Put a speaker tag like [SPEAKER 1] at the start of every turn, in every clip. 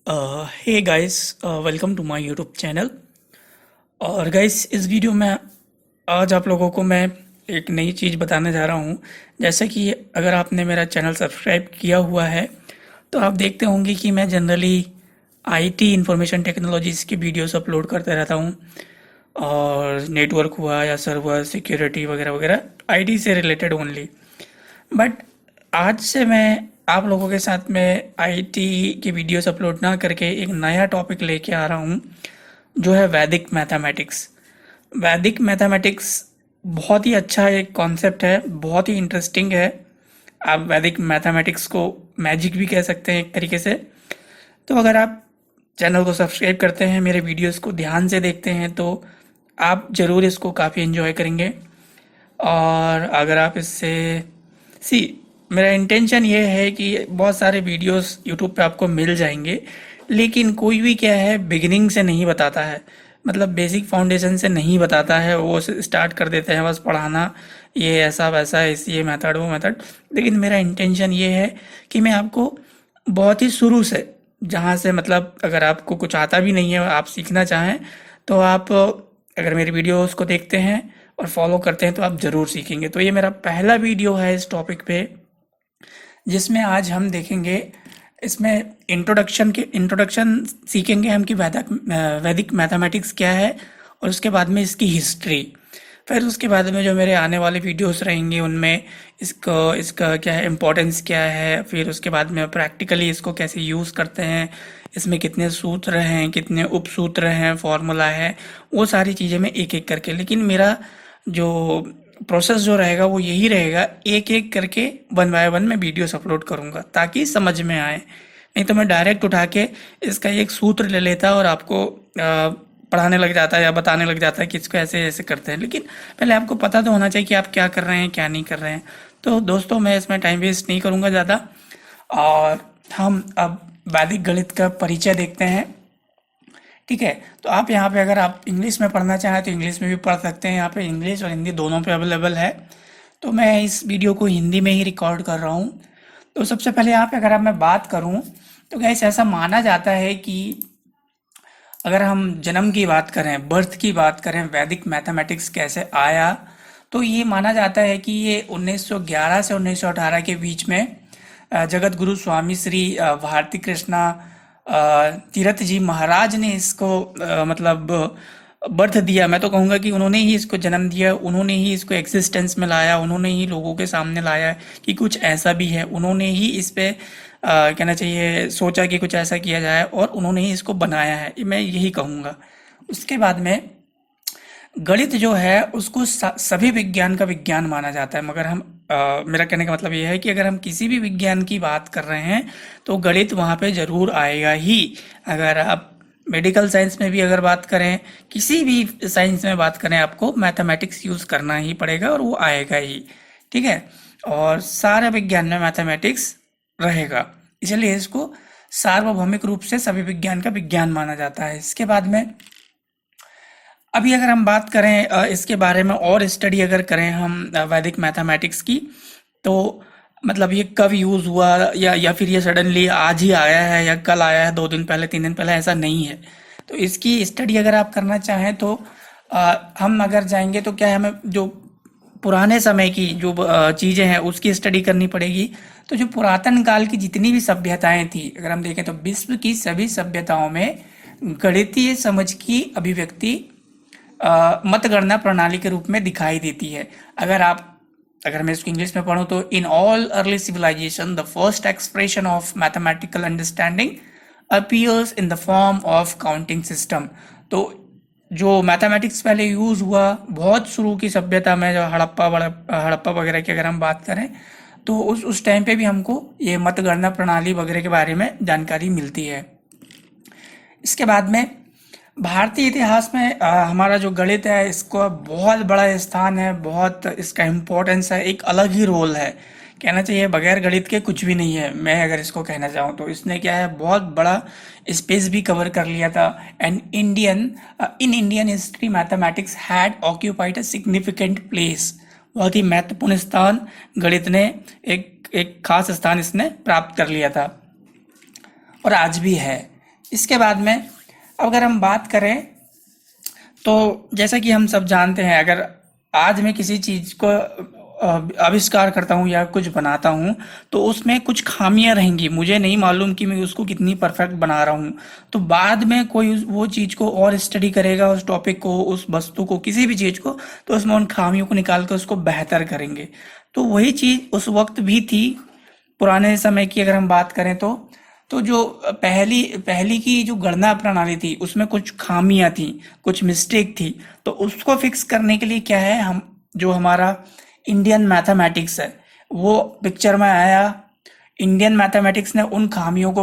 [SPEAKER 1] Hey guys, welcome to my YouTube channel. और guys, इस video में आज आप लोगों को मैं एक नई चीज़ बताने जा रहा हूँ। जैसे कि अगर आपने मेरा चैनल सब्सक्राइब किया हुआ है तो आप देखते होंगे कि मैं जनरली आईटी इंफॉर्मेशन टेक्नोलॉजीज़ की वीडियोस अपलोड करते रहता हूँ। और नेटवर्क हुआ या सर्वर सिक्योरिटी वगैरह वगैरह, आईटी से रिलेटेड ओनली। बट आज से मैं आप लोगों के साथ में आईटी की वीडियोस अपलोड ना करके एक नया टॉपिक लेके आ रहा हूँ, जो है वैदिक मैथमेटिक्स। वैदिक मैथमेटिक्स बहुत ही अच्छा एक कॉन्सेप्ट है, बहुत ही इंटरेस्टिंग है। आप वैदिक मैथमेटिक्स को मैजिक भी कह सकते हैं एक तरीके से। तो अगर आप चैनल को सब्सक्राइब करते हैं, मेरे वीडियोस को ध्यान से देखते हैं, तो आप ज़रूर इसको काफ़ी एंजॉय करेंगे। और अगर आप इससे सी मेरा इंटेंशन ये है कि बहुत सारे वीडियोस यूट्यूब पे आपको मिल जाएंगे, लेकिन कोई भी क्या है बिगिनिंग से नहीं बताता है। मतलब बेसिक फाउंडेशन से नहीं बताता है, वो स्टार्ट कर देते हैं बस पढ़ाना, ये ऐसा वैसा, इस ये मेथड वो मेथड। लेकिन मेरा इंटेंशन ये है कि मैं आपको बहुत ही शुरू से, जहाँ से मतलब अगर आपको कुछ आता भी नहीं है आप सीखना चाहें, तो आप अगर मेरी वीडियोस को देखते हैं और फॉलो करते हैं तो आप ज़रूर सीखेंगे। तो ये मेरा पहला वीडियो है इस टॉपिक पे, जिसमें आज हम देखेंगे, इसमें इंट्रोडक्शन सीखेंगे हम कि वैदिक मैथमेटिक्स क्या है, और उसके बाद में इसकी हिस्ट्री। फिर उसके बाद में जो मेरे आने वाले वीडियोस रहेंगे उनमें इसको इसका क्या है, इम्पोर्टेंस क्या है, फिर उसके बाद में प्रैक्टिकली इसको कैसे यूज़ करते हैं, इसमें कितने सूत्र हैं, कितने उपसूत्र हैं, फॉर्मूला है, वो सारी चीज़ें मैं एक एक करके। लेकिन मेरा जो प्रोसेस जो रहेगा वो यही रहेगा, एक एक करके वन बाय वन मैं वीडियोस अपलोड करूँगा ताकि समझ में आए। नहीं तो मैं डायरेक्ट उठा के इसका एक सूत्र ले लेता और आपको पढ़ाने लग जाता है या बताने लग जाता है कि इसको ऐसे ऐसे करते हैं। लेकिन पहले आपको पता तो होना चाहिए कि आप क्या कर रहे हैं क्या नहीं कर रहे हैं। तो दोस्तों, मैं इसमें टाइम वेस्ट नहीं करूँगा ज़्यादा, और हम अब वैदिक गणित का परिचय देखते हैं। ठीक है, तो आप यहाँ पे अगर आप इंग्लिश में पढ़ना चाहें तो इंग्लिश में भी पढ़ सकते हैं। यहाँ पे इंग्लिश और हिंदी दोनों पे अवेलेबल है। तो मैं इस वीडियो को हिंदी में ही रिकॉर्ड कर रहा हूँ। तो सबसे पहले यहाँ पे अगर आप मैं बात करूँ तो गैस, ऐसा माना जाता है कि अगर हम जन्म की बात करें, बर्थ की बात करें, वैदिक मैथमेटिक्स कैसे आया, तो ये माना जाता है कि ये 1911 से 1918 के बीच में जगत गुरु स्वामी श्री भारती कृष्णा तीरथ जी महाराज ने इसको मतलब बर्थ दिया। मैं तो कहूँगा कि उन्होंने ही इसको जन्म दिया, उन्होंने ही इसको एग्जिस्टेंस में लाया, उन्होंने ही लोगों के सामने लाया कि कुछ ऐसा भी है। उन्होंने ही इस पे कहना चाहिए सोचा कि कुछ ऐसा किया जाए, और उन्होंने ही इसको बनाया है, मैं यही कहूँगा। उसके बाद में गणित जो है उसको सभी विज्ञान का विज्ञान माना जाता है। मगर हम मेरा कहने का मतलब ये है कि अगर हम किसी भी विज्ञान की बात कर रहे हैं तो गणित वहाँ पे जरूर आएगा ही। अगर आप मेडिकल साइंस में भी अगर बात करें, किसी भी साइंस में बात करें, आपको मैथमेटिक्स यूज करना ही पड़ेगा और वो आएगा ही। ठीक है, और सारे विज्ञान में मैथमेटिक्स रहेगा, इसलिए इसको सार्वभौमिक रूप से सभी विज्ञान का विज्ञान माना जाता है। इसके बाद में अभी अगर हम बात करें इसके बारे में और स्टडी अगर करें हम वैदिक मैथमेटिक्स की, तो मतलब ये कब यूज़ हुआ, या फिर ये सडनली आज ही आया है या कल आया है, 2 दिन पहले 3 दिन पहले, ऐसा नहीं है। तो इसकी स्टडी अगर आप करना चाहें तो हम अगर जाएंगे तो क्या है, हमें जो पुराने समय की जो चीज़ें हैं उसकी स्टडी करनी पड़ेगी। तो जो पुरातन काल की जितनी भी सभ्यताएं थी, अगर हम देखें तो विश्व की सभी सभ्यताओं में गणितीय समझ की अभिव्यक्ति मतगणना प्रणाली के रूप में दिखाई देती है। अगर मैं इसको इंग्लिश में पढ़ूँ तो in all early civilization the first expression of mathematical understanding appears in the form of counting system. तो जो मैथमेटिक्स पहले यूज हुआ बहुत शुरू की सभ्यता में, जो हड़प्पा वगैरह की अगर हम बात करें, तो उस टाइम पे भी हमको ये मतगणना प्रणाली वगैरह के बारे में जानकारी मिलती है। इसके बाद में भारतीय इतिहास में हमारा जो गणित है इसको बहुत बड़ा स्थान है, बहुत इसका इम्पोर्टेंस है, एक अलग ही रोल है। कहना चाहिए बगैर गणित के कुछ भी नहीं है, मैं अगर इसको कहना चाहूँ तो। इसने क्या है, बहुत बड़ा स्पेस भी कवर कर लिया था। And in Indian history mathematics had occupied a significant place. बहुत ही महत्वपूर्ण स्थान गणित ने, एक खास स्थान इसने प्राप्त कर लिया था, और आज भी है। इसके बाद में अगर हम बात करें तो जैसा कि हम सब जानते हैं, अगर आज मैं किसी चीज़ को आविष्कार करता हूँ या कुछ बनाता हूँ तो उसमें कुछ खामियां रहेंगी, मुझे नहीं मालूम कि मैं उसको कितनी परफेक्ट बना रहा हूँ। तो बाद में कोई वो चीज़ को और स्टडी करेगा, उस टॉपिक को, उस वस्तु को, किसी भी चीज़ को, तो उसमें उन खामियों को निकाल कर उसको बेहतर करेंगे। तो वही चीज़ उस वक्त भी थी, पुराने समय की अगर हम बात करें तो जो पहली पहली की जो गणना प्रणाली थी उसमें कुछ खामियां थी, कुछ मिस्टेक थी। तो उसको फिक्स करने के लिए क्या है, हम जो हमारा इंडियन मैथमेटिक्स है वो पिक्चर में आया। इंडियन मैथमेटिक्स ने उन खामियों को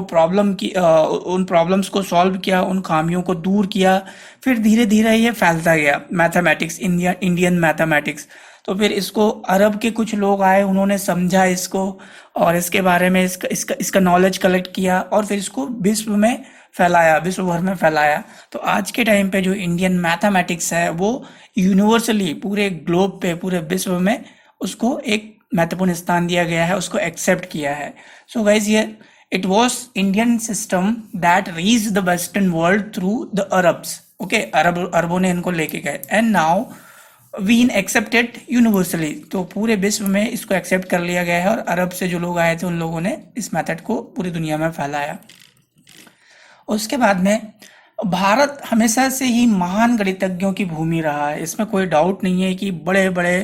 [SPEAKER 1] उन प्रॉब्लम्स को सॉल्व किया, उन खामियों को दूर किया। फिर धीरे धीरे ये फैलता गया मैथमेटिक्स, इंडियन मैथमेटिक्स। तो फिर इसको अरब के कुछ लोग आए, उन्होंने समझा इसको और इसके बारे में इसका नॉलेज कलेक्ट किया और फिर इसको विश्व में फैलाया, विश्व भर में फैलाया। तो आज के टाइम पे जो इंडियन मैथमेटिक्स है वो यूनिवर्सली पूरे ग्लोब पे, पूरे विश्व में उसको एक महत्वपूर्ण स्थान दिया गया है, उसको एक्सेप्ट किया है। सो गाइज ये it was Indian system that reach the western world through the Arabs. Okay, अरबों ने इनको लेके गए and now been accepted universally. तो पूरे विश्व में इसको एक्सेप्ट कर लिया गया है और अरब से जो लोग आए थे उन लोगों ने इस मेथड को पूरी दुनिया में फैलाया। उसके बाद में भारत हमेशा से ही महान गणितज्ञों की भूमि रहा है, इसमें कोई डाउट नहीं है कि बड़े बड़े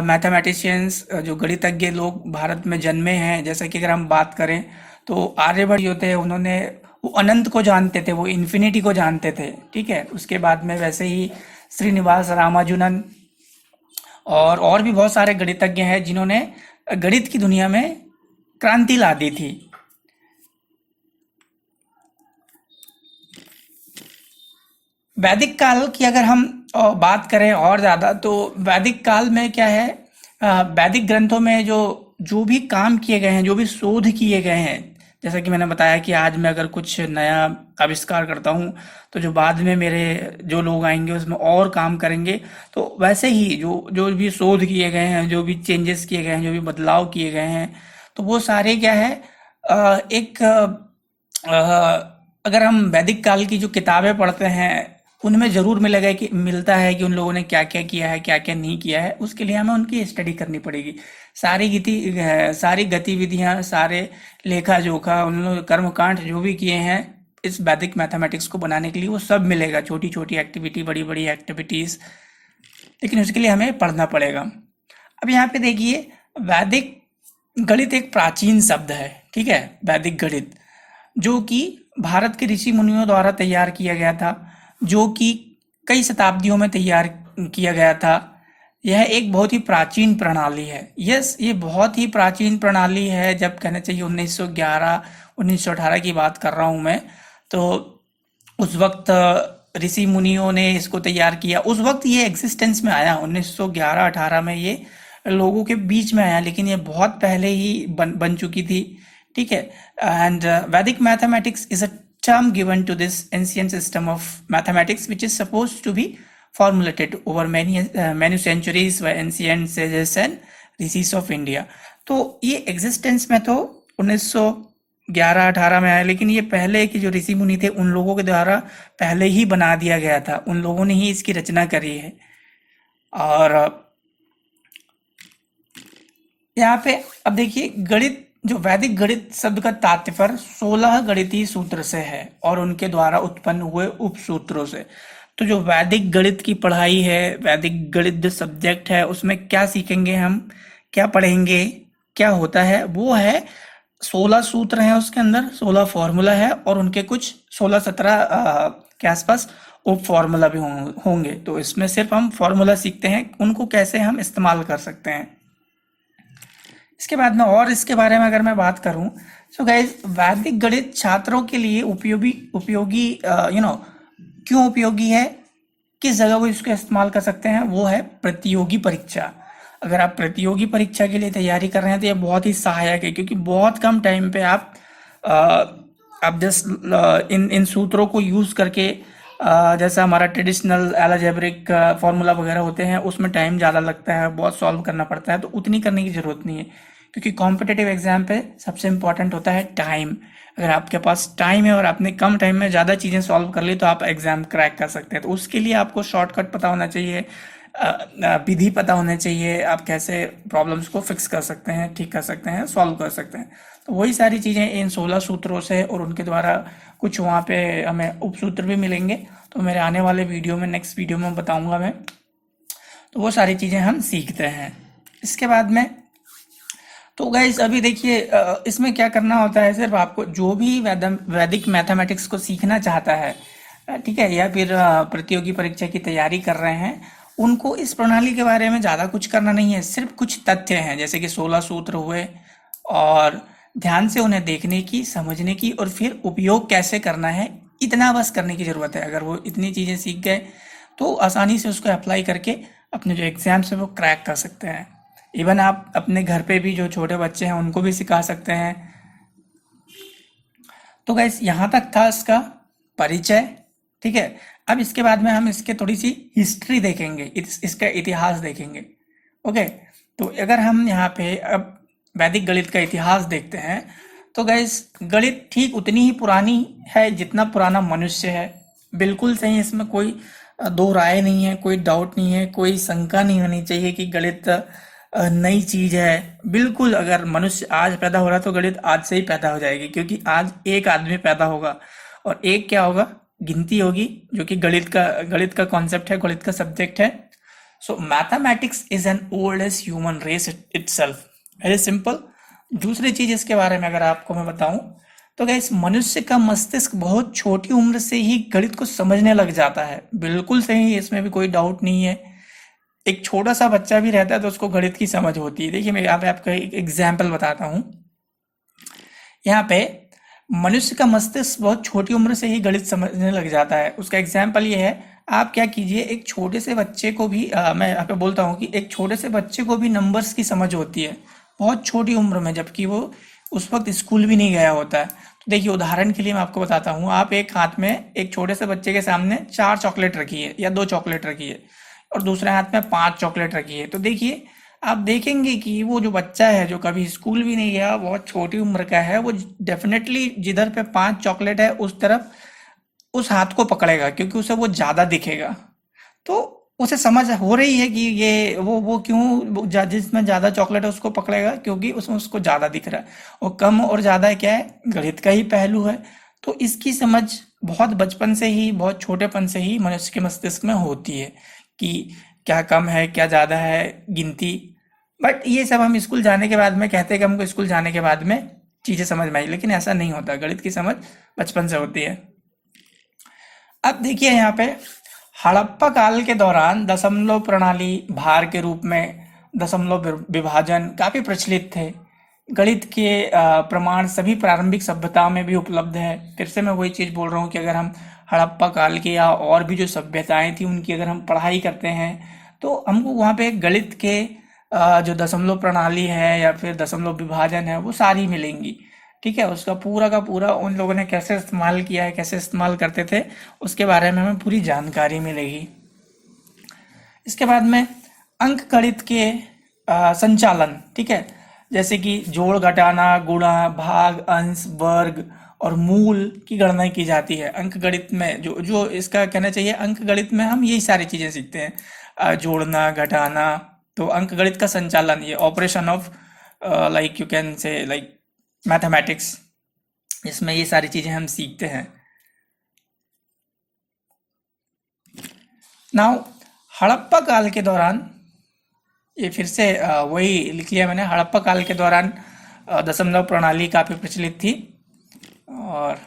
[SPEAKER 1] मैथमेटिशियंस, जो गणितज्ञ लोग भारत में जन्मे हैं। जैसे कि अगर हम बात करें तो आर्यभट्ट जो थे उन्होंने वो अनंत को जानते थे, वो इन्फिनिटी को जानते थे, ठीक है। उसके बाद में वैसे ही श्रीनिवास रामानुजन और भी बहुत सारे गणितज्ञ हैं जिन्होंने गणित की दुनिया में क्रांति ला दी थी। वैदिक काल की अगर हम बात करें और ज़्यादा, तो वैदिक काल में क्या है, वैदिक ग्रंथों में जो जो भी काम किए गए हैं, जो भी शोध किए गए हैं, जैसा कि मैंने बताया कि आज मैं अगर कुछ नया आविष्कार करता हूँ तो जो बाद में मेरे जो लोग आएंगे उसमें और काम करेंगे। तो वैसे ही जो जो भी शोध किए गए हैं, जो भी चेंजेस किए गए हैं, जो भी बदलाव किए गए हैं, तो वो सारे क्या है, एक अगर हम वैदिक काल की जो किताबें पढ़ते हैं उनमें ज़रूर मिलता है कि उन लोगों ने क्या क्या किया है, क्या क्या नहीं किया है। उसके लिए हमें उनकी स्टडी करनी पड़ेगी। सारी गतिविधियां, सारे लेखा जोखा, उन लोग कर्मकांड जो भी किए हैं इस वैदिक मैथमेटिक्स को बनाने के लिए, वो सब मिलेगा, छोटी छोटी एक्टिविटी, बड़ी बड़ी एक्टिविटीज़। लेकिन उसके लिए हमें पढ़ना पड़ेगा। अब यहाँ पे देखिए, वैदिक गणित एक प्राचीन शब्द है, ठीक है, वैदिक गणित, जो कि भारत के ऋषि मुनियों द्वारा तैयार किया गया था, जो कि कई शताब्दियों में तैयार किया गया था। यह एक बहुत ही प्राचीन प्रणाली है। यस, ये बहुत ही प्राचीन प्रणाली है। जब कहना चाहिए 1911 1918 की बात कर रहा हूँ मैं, तो उस वक्त ऋषि मुनियों ने इसको तैयार किया। उस वक्त ये एग्जिस्टेंस में आया, 1911-18 में ये लोगों के बीच में आया, लेकिन ये बहुत पहले ही बन चुकी थी, ठीक है। एंड वैदिक mathematics is a term given to this ancient system of mathematics which is supposed to be formulated over many centuries by ancient sages and rishis of India। तो ये एग्जिस्टेंस में तो 1911-18 में आया, लेकिन ये पहले के जो ऋषि मुनि थे उन लोगों के द्वारा पहले ही बना दिया गया था, उन लोगों ने ही इसकी रचना करी है। और यहाँ पे अब देखिए, गणित, जो वैदिक गणित शब्द का तात्पर्य 16 गणितीय सूत्र से है और उनके द्वारा उत्पन्न हुए उपसूत्रों से। तो जो वैदिक गणित की पढ़ाई है, वैदिक गणित जो सब्जेक्ट है, उसमें क्या सीखेंगे हम, क्या पढ़ेंगे, क्या होता है, वो है 16 सूत्र हैं उसके अंदर, 16 फॉर्मूला है और उनके कुछ 16-17 के आसपास उप फॉर्मूला भी होंगे। तो इसमें सिर्फ हम फॉर्मूला सीखते हैं, उनको कैसे हम इस्तेमाल कर सकते हैं। इसके बाद में और इसके बारे में अगर मैं बात करूं, सो गाइज, वैदिक गणित छात्रों के लिए उपयोगी क्यों उपयोगी है, किस जगह वो इसको इस्तेमाल कर सकते हैं, वो है प्रतियोगी परीक्षा। अगर आप प्रतियोगी परीक्षा के लिए तैयारी कर रहे हैं तो ये बहुत ही सहायक है, क्योंकि बहुत कम टाइम पे आप जस्ट इन सूत्रों को यूज़ करके, जैसा हमारा ट्रेडिशनल अलजेब्रिक फार्मूला वगैरह होते हैं उसमें टाइम ज़्यादा लगता है, बहुत सॉल्व करना पड़ता है, तो उतनी करने की ज़रूरत नहीं है। क्योंकि कॉम्पिटिटिव एग्जाम पे सबसे इम्पोर्टेंट होता है टाइम। अगर आपके पास टाइम है और आपने कम टाइम में ज़्यादा चीज़ें सॉल्व कर ली तो आप एग्ज़ाम क्रैक कर सकते हैं। तो उसके लिए आपको शॉर्टकट पता होना चाहिए, विधि पता होना चाहिए, आप कैसे प्रॉब्लम्स को फिक्स कर सकते हैं, ठीक कर सकते हैं, सॉल्व कर सकते हैं। तो वही सारी चीज़ें इन 16 सूत्रों से और उनके द्वारा कुछ वहाँ पे हमें उपसूत्र भी मिलेंगे, तो मेरे आने वाले वीडियो में, नेक्स्ट वीडियो में बताऊँगा मैं। तो वो सारी चीज़ें हम सीखते हैं। इसके बाद में तो गाइस अभी देखिए, इसमें क्या करना होता है, सिर्फ आपको जो भी वैदिक मैथमेटिक्स को सीखना चाहता है, ठीक है, या फिर प्रतियोगी परीक्षा की तैयारी कर रहे हैं, उनको इस प्रणाली के बारे में ज़्यादा कुछ करना नहीं है। सिर्फ कुछ तथ्य हैं जैसे कि 16 सूत्र हुए, और ध्यान से उन्हें देखने की, समझने की, और फिर उपयोग कैसे करना है, इतना बस करने की ज़रूरत है। अगर वो इतनी चीज़ें सीख गए तो आसानी से उसको अप्लाई करके अपने जो एग्ज़ाम्स है वो क्रैक कर सकते हैं। इवन आप अपने घर पे भी जो छोटे बच्चे हैं उनको भी सिखा सकते हैं। तो गाइस यहाँ तक था इसका परिचय, ठीक है। अब इसके बाद में हम इसके थोड़ी सी हिस्ट्री देखेंगे, इसका इतिहास देखेंगे। ओके, तो अगर हम यहाँ पे अब वैदिक गणित का इतिहास देखते हैं तो गाइस गणित ठीक उतनी ही पुरानी है जितना पुराना मनुष्य है। बिल्कुल सही, इसमें कोई दो राय नहीं है, कोई डाउट नहीं है, कोई शंका नहीं होनी चाहिए कि गणित नई चीज है। बिल्कुल, अगर मनुष्य आज पैदा हो रहा है तो गणित आज से ही पैदा हो जाएगी, क्योंकि आज एक आदमी पैदा होगा और एक क्या होगा, गिनती होगी, जो कि गणित का कॉन्सेप्ट है, गणित का सब्जेक्ट है। So mathematics is an oldest human race itself, very simple. दूसरी चीज इसके बारे में अगर आपको मैं बताऊं तो गाइस मनुष्य का मस्तिष्क बहुत छोटी उम्र से ही गणित को समझने लग जाता है। बिल्कुल सही, इसमें भी कोई डाउट नहीं है। एक छोटा सा बच्चा भी रहता है तो उसको गणित की समझ होती है। देखिए मैं यहाँ पे आपको एक एग्जाम्पल बताता हूँ। यहाँ पे मनुष्य का मस्तिष्क बहुत छोटी उम्र से ही गणित समझने लग जाता है। उसका एग्जाम्पल ये है, आप क्या कीजिए, एक छोटे से बच्चे को भी मैं यहाँ पे बोलता हूँ कि एक छोटे से बच्चे को भी नंबर्स की समझ होती है बहुत छोटी उम्र में, जबकि वो उस वक्त स्कूल भी नहीं गया होता है। तो देखिए उदाहरण के लिए मैं आपको बताता हूँ, आप एक हाथ में एक छोटे से बच्चे के सामने 4 चॉकलेट रखिए या 2 चॉकलेट रखिए और दूसरे हाथ में 5 चॉकलेट रखिए। तो देखिए आप देखेंगे कि वो जो बच्चा है जो कभी स्कूल भी नहीं गया, बहुत छोटी उम्र का है, वो डेफिनेटली जिधर पे 5 चॉकलेट है उस तरफ उस हाथ को पकड़ेगा, क्योंकि उसे वो ज्यादा दिखेगा। तो उसे समझ हो रही है कि ये वो क्यों जिसमें ज्यादा चॉकलेट है उसको पकड़ेगा, क्योंकि उसमें उसको ज्यादा दिख रहा है। और कम और ज्यादा क्या है, गणित का ही पहलू है। तो इसकी समझ बहुत बचपन से ही, बहुत छोटेपन से ही मनुष्य के मस्तिष्क में होती है कि क्या कम है, क्या ज्यादा है, गिनती। बट ये सब हम स्कूल जाने के बाद में कहते हैं कि हमको स्कूल जाने के बाद में चीजें समझ में आई, लेकिन ऐसा नहीं होता। गणित की समझ बचपन से होती है। अब देखिए यहाँ पे हड़प्पा काल के दौरान दशमलव प्रणाली, भार के रूप में दशमलव विभाजन काफी प्रचलित थे। गणित के प्रमाण सभी प्रारंभिक सभ्यताओं में भी उपलब्ध है। फिर से मैं वही चीज बोल रहा हूँ कि अगर हम हड़प्पा काल की या और भी जो सभ्यताएं थी उनकी अगर हम पढ़ाई करते हैं तो हमको वहाँ पे गणित के जो दशमलव प्रणाली है या फिर दशमलव विभाजन है वो सारी मिलेंगी। ठीक है, उसका पूरा का पूरा उन लोगों ने कैसे इस्तेमाल किया है, कैसे इस्तेमाल करते थे, उसके बारे में हमें पूरी जानकारी मिलेगी। इसके बाद में अंक गणित के संचालन, ठीक है, जैसे कि जोड़, घटाना, गुणा, भाग, अंश, वर्ग और मूल की गणना की जाती है। अंक गणित में जो जो इसका कहना चाहिए, अंक गणित में हम यही सारी चीजें सीखते हैं, जोड़ना, घटाना। तो अंक गणित का संचालन, ये operation of like you can say like mathematics, इसमें ये सारी चीजें हम सीखते हैं। नाउ हड़प्पा काल के दौरान, ये फिर से वही लिख लिया मैंने, हड़प्पा काल के दौरान दशमलव प्रणाली काफी प्रचलित थी। और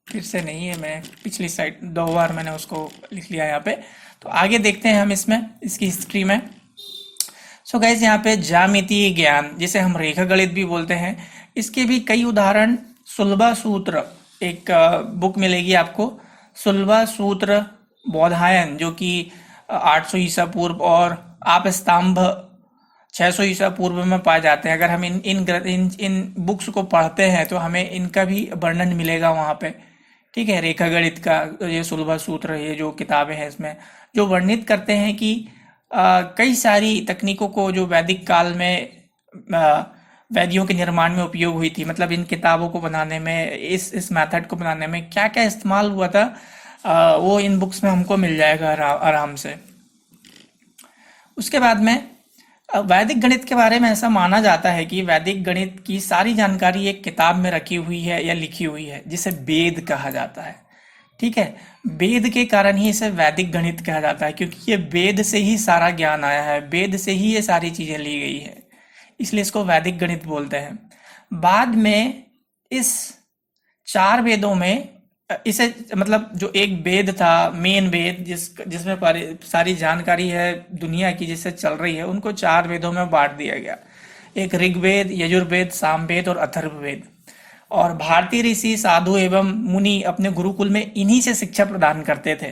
[SPEAKER 1] फिर से नहीं है, मैं पिछली साइड 2 बार मैंने उसको लिख लिया यहाँ पे। तो आगे देखते हैं हम इसमें, इसकी हिस्ट्री में। सो गाइस यहाँ पे ज्यामितीय ज्ञान, जिसे हम रेखा गणित भी बोलते हैं, इसके भी कई उदाहरण सुलभा सूत्र, एक बुक मिलेगी आपको, सुलभा सूत्र बोधायन, जो कि 800 ईसा पूर्व और आप स्तंभ 600 ईसा पूर्व में पाए जाते हैं। अगर हम इन बुक्स को पढ़ते हैं तो हमें इनका भी वर्णन मिलेगा वहाँ पे। ठीक है, रेखा गणित का ये सुलभा सूत्र, ये जो किताबें हैं इसमें जो वर्णित करते हैं कि कई सारी तकनीकों को जो वैदिक काल में वेदियों के निर्माण में उपयोग हुई थी, मतलब इन किताबों को बनाने में, इस मेथड को बनाने में क्या क्या इस्तेमाल हुआ था, वो इन बुक्स में हमको मिल जाएगा आराम से। उसके बाद में वैदिक गणित के बारे में ऐसा माना जाता है कि वैदिक गणित की सारी जानकारी एक किताब में रखी हुई है या लिखी हुई है, जिसे वेद कहा जाता है। ठीक है, वेद के कारण ही इसे वैदिक गणित कहा जाता है, क्योंकि ये वेद से ही सारा ज्ञान आया है, वेद से ही ये सारी चीजें ली गई है, इसलिए इसको वैदिक गणित बोलते हैं। बाद में इस 4 वेदों में इसे, मतलब जो एक वेद था, मेन वेद जिसमें सारी जानकारी है दुनिया की जिससे चल रही है, उनको 4 वेदों में बांट दिया गया। एक ऋग्वेद, यजुर्वेद, सामवेद और अथर्ववेद। और भारतीय ऋषि, साधु एवं मुनि अपने गुरुकुल में इन्हीं से शिक्षा प्रदान करते थे।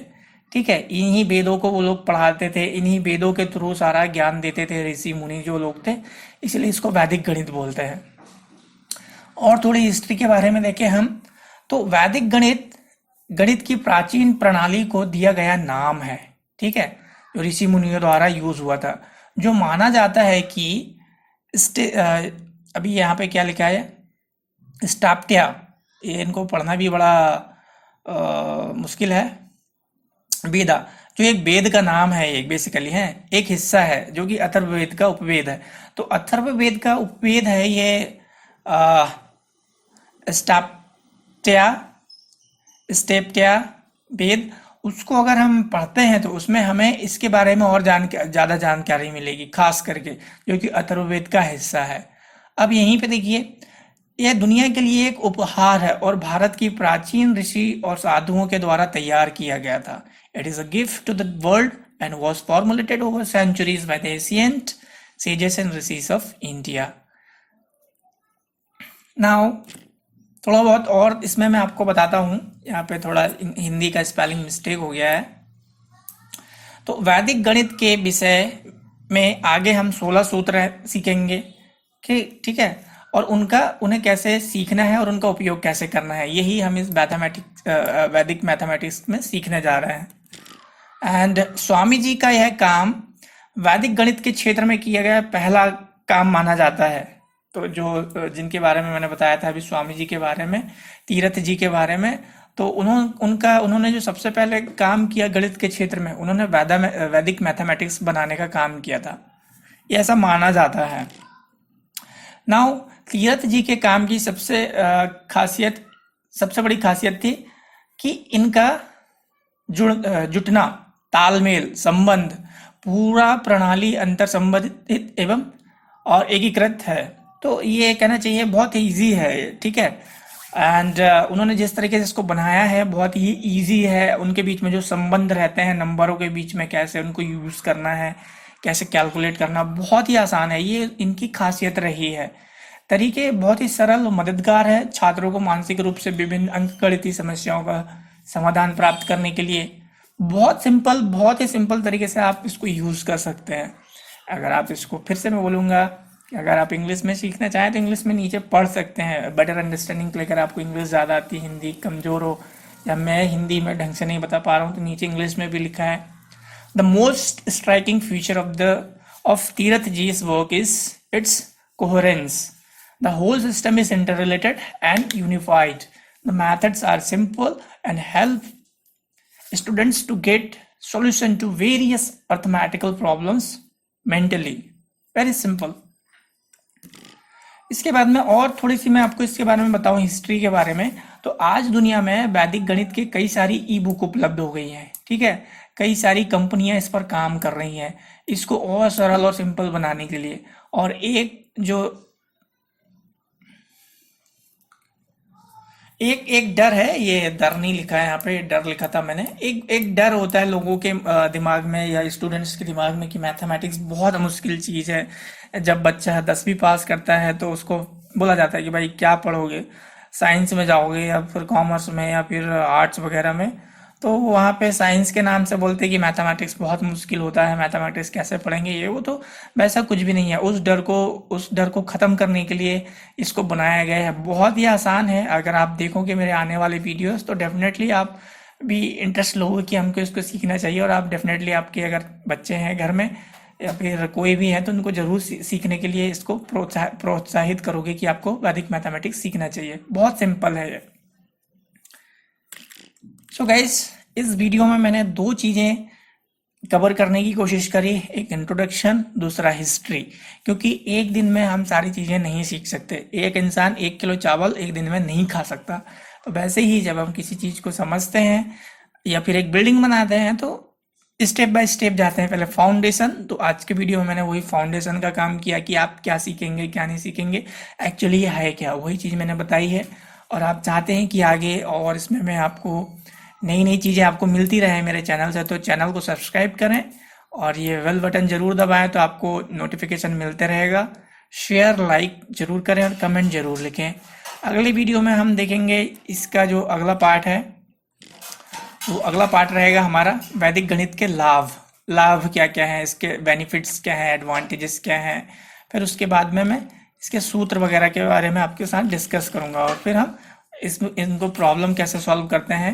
[SPEAKER 1] ठीक है, इन्हीं वेदों को वो लोग पढ़ाते थे, इन्हीं वेदों के थ्रू सारा ज्ञान देते थे ऋषि मुनि जो लोग थे, इसलिए इसको वैदिक गणित बोलते हैं। और थोड़ी हिस्ट्री के बारे में देखें हम, तो वैदिक गणित की प्राचीन प्रणाली को दिया गया नाम है। ठीक है, जो ऋषि मुनियों द्वारा यूज हुआ था, जो माना जाता है कि अभी यहाँ पे क्या लिखा है, स्टाप्टिया, ये इनको पढ़ना भी बड़ा मुश्किल है। वेदा, जो एक वेद का नाम है, एक बेसिकली है, एक हिस्सा है जो कि अथर्ववेद का उपवेद है। तो अथर्ववेद का उपवेद है ये स्टाप्टिया स्टेप्टिया वेद। उसको अगर हम पढ़ते हैं तो उसमें हमें इसके बारे में और ज़्यादा जानकारी मिलेगी, खास करके जो कि अथर्ववेद का हिस्सा है। अब यहीं पे देखिए, यह दुनिया के लिए एक उपहार है और भारत की प्राचीन ऋषि और साधुओं के द्वारा तैयार किया गया था। It is a gift to the world and was formulated over centuries by the ancient sages and ऋषिज ऑफ इंडिया। नाउ थोड़ा बहुत और इसमें मैं आपको बताता हूँ, यहाँ पे थोड़ा हिंदी का स्पेलिंग मिस्टेक हो गया है। तो वैदिक गणित के विषय में आगे हम 16 सूत्र सीखेंगे कि ठीक है, और उन्हें कैसे सीखना है और उनका उपयोग कैसे करना है, यही हम इस वैदिक मैथमेटिक्स में सीखने जा रहे हैं। एंड स्वामी जी का यह काम वैदिक गणित के क्षेत्र में किया गया पहला काम माना जाता है। तो जो जिनके बारे में मैंने बताया था अभी, स्वामी जी के बारे में, तीरथ जी के बारे में, तो उन्होंने जो सबसे पहले काम किया गणित के क्षेत्र में, उन्होंने वैदिक मैथमेटिक्स बनाने का काम किया था, ये ऐसा माना जाता है। नाउ तीरथ जी के काम की सबसे बड़ी खासियत थी कि इनका जुटना, तालमेल, संबंध पूरा प्रणाली अंतर संबंधित एवं और एकीकृत है। तो ये कहना चाहिए बहुत ही ईजी है। ठीक है, एंड उन्होंने जिस तरीके से इसको बनाया है बहुत ही ईजी है। उनके बीच में जो संबंध रहते हैं नंबरों के बीच में, कैसे उनको यूज करना है, कैसे कैलकुलेट करना, बहुत ही आसान है। ये इनकी खासियत रही है। तरीके बहुत ही सरल और मददगार है छात्रों को मानसिक रूप से विभिन्न अंकगणितीय समस्याओं का समाधान प्राप्त करने के लिए। बहुत ही सिंपल तरीके से आप इसको यूज कर सकते हैं। अगर आप इसको, फिर से मैं बोलूँगा, अगर आप इंग्लिश में सीखना चाहें तो इंग्लिश में नीचे पढ़ सकते हैं, बेटर अंडरस्टैंडिंग के लिए। अगर आपको इंग्लिश ज़्यादा आती है, हिंदी कमज़ोर हो, या मैं हिंदी में ढंग से नहीं बता पा रहा हूँ, तो नीचे इंग्लिश में भी लिखा है। The most striking feature of Tirath ji's work is its coherence. The whole system is interrelated and unified. The methods are simple and help students to get solution to various mathematical problems mentally. Very simple. इसके बाद में और थोड़ी सी मैं आपको इसके बारे में बताऊं, हिस्ट्री के बारे में। तो आज दुनिया में वैदिक गणित की कई सारी ई बुक उपलब्ध हो गई हैं। ठीक है, कई सारी कंपनियां इस पर काम कर रही हैं इसको और सरल और सिंपल बनाने के लिए। और एक डर है, ये डर नहीं लिखा है यहाँ पे, डर लिखा था मैंने। एक डर होता है लोगों के दिमाग में या स्टूडेंट्स के दिमाग में कि मैथमेटिक्स बहुत मुश्किल चीज़ है। जब बच्चा 10वीं पास करता है तो उसको बोला जाता है कि भाई क्या पढ़ोगे, साइंस में जाओगे या फिर कॉमर्स में या फिर आर्ट्स वगैरह में। तो वहाँ पे साइंस के नाम से बोलते हैं कि मैथमेटिक्स बहुत मुश्किल होता है, मैथमेटिक्स कैसे पढ़ेंगे ये वो। तो वैसा कुछ भी नहीं है। उस डर को ख़त्म करने के लिए इसको बनाया गया है। बहुत ही आसान है। अगर आप देखोगे मेरे आने वाले वीडियोस तो डेफिनेटली आप भी इंटरेस्ट लोगे कि हमको इसको सीखना चाहिए। और आप डेफिनेटली, आपके अगर बच्चे हैं घर में या फिर कोई भी है तो उनको जरूर सीखने के लिए इसको प्रोत्साहित करोगे कि आपको वैदिक मैथमेटिक्स सीखना चाहिए। बहुत सिंपल है ये। सो गाइस, इस वीडियो में मैंने दो चीज़ें कवर करने की कोशिश करी, एक इंट्रोडक्शन, दूसरा हिस्ट्री, क्योंकि एक दिन में हम सारी चीज़ें नहीं सीख सकते। एक इंसान 1 किलो चावल एक दिन में नहीं खा सकता। तो वैसे ही जब हम किसी चीज़ को समझते हैं या फिर एक बिल्डिंग बनाते हैं तो स्टेप बाय स्टेप जाते हैं। पहले फाउंडेशन, तो आज के वीडियो में मैंने वही फाउंडेशन का काम किया कि आप क्या सीखेंगे क्या नहीं सीखेंगे, एक्चुअली ये है क्या, वही चीज़ मैंने बताई है। और आप चाहते हैं कि आगे और इसमें मैं आपको नई नई चीज़ें आपको मिलती रहे मेरे चैनल से, तो चैनल को सब्सक्राइब करें और ये बेल बटन जरूर दबाएं तो आपको नोटिफिकेशन मिलते रहेगा। शेयर लाइक जरूर करें और कमेंट जरूर लिखें। अगली वीडियो में हम देखेंगे इसका जो अगला पार्ट है, वो अगला पार्ट रहेगा हमारा वैदिक गणित के लाभ। लाभ क्या क्या है, इसके बेनिफिट्स क्या है, एडवांटेजेस क्या है। फिर उसके बाद में मैं इसके सूत्र वगैरह के बारे में आपके साथ डिस्कस करूंगा और फिर हम इनको प्रॉब्लम कैसे सॉल्व करते हैं